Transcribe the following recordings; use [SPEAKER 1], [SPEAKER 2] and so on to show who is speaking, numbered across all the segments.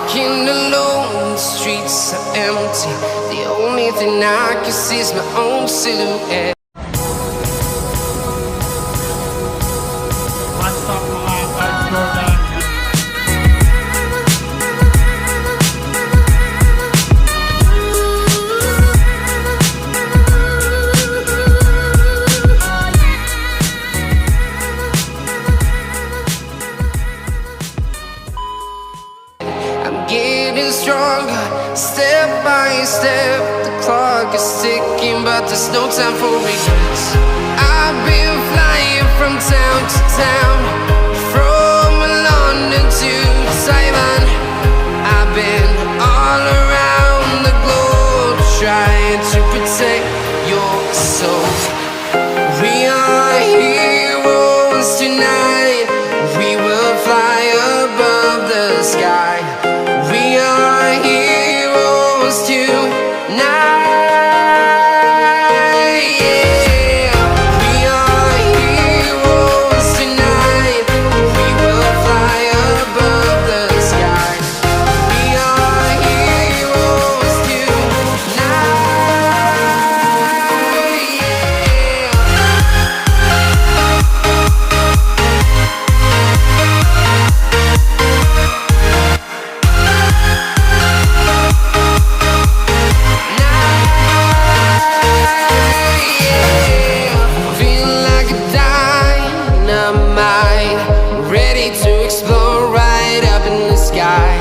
[SPEAKER 1] walking alone, the streets are empty. The only thing I can see is my own silhouette.
[SPEAKER 2] Wazzzuuuppp Mga KaJordan.
[SPEAKER 1] Getting stronger, step by step. The clock is ticking, but there's no time for regrets. I've been flying from town to town, from London to Taiwan. I've been all around the globe, trying to protect your soul. We are heroes tonight. We will fly above the sky. We are heroes tonight. Yeah. We are heroes tonight. We will fly above the sky. We are heroes tonight. Ready to explore right up in the sky.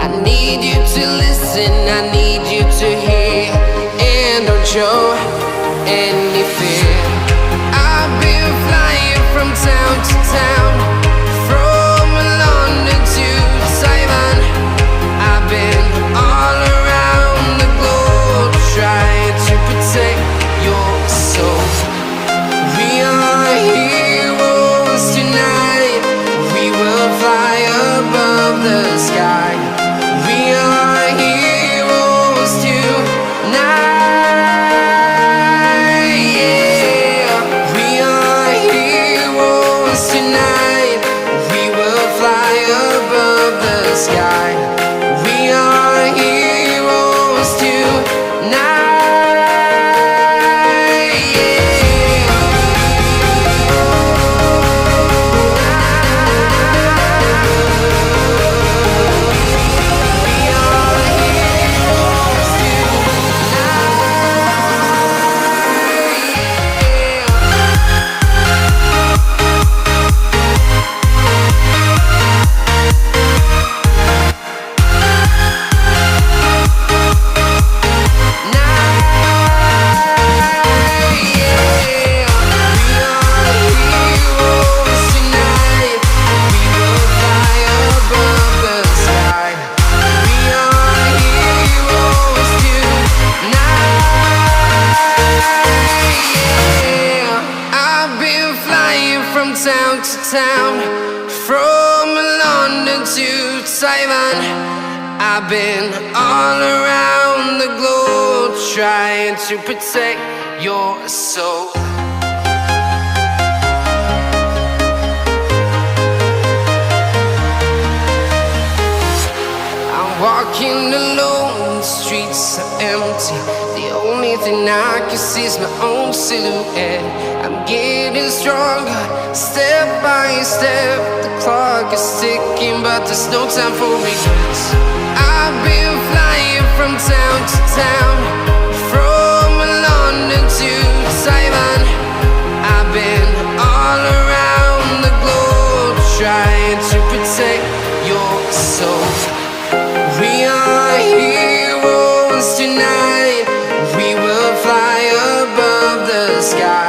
[SPEAKER 1] I need you to listen, I need you to hear, and don't show any fear. I've been flying from town to town, from London to Taiwan. I've been all around the globe, trying to protect your soul. We are heroes tonight. We will fly above the sky. We are heroes tonight. Yeah. We are heroes tonight. We will fly above the sky. We are heroes tonight. Town to town, from London to Taiwan. I've been all around the globe, trying to protect your soul. I'm walking alone, the streets are empty. The only thing I can see is my own silhouette. I'm getting stronger, step by step. The clock is ticking, but there's no time for regrets. I've been flying from town to town, from London to Taiwan. I've been all around the globe, trying to protect your soul. We are heroes tonight. We will fly above the sky.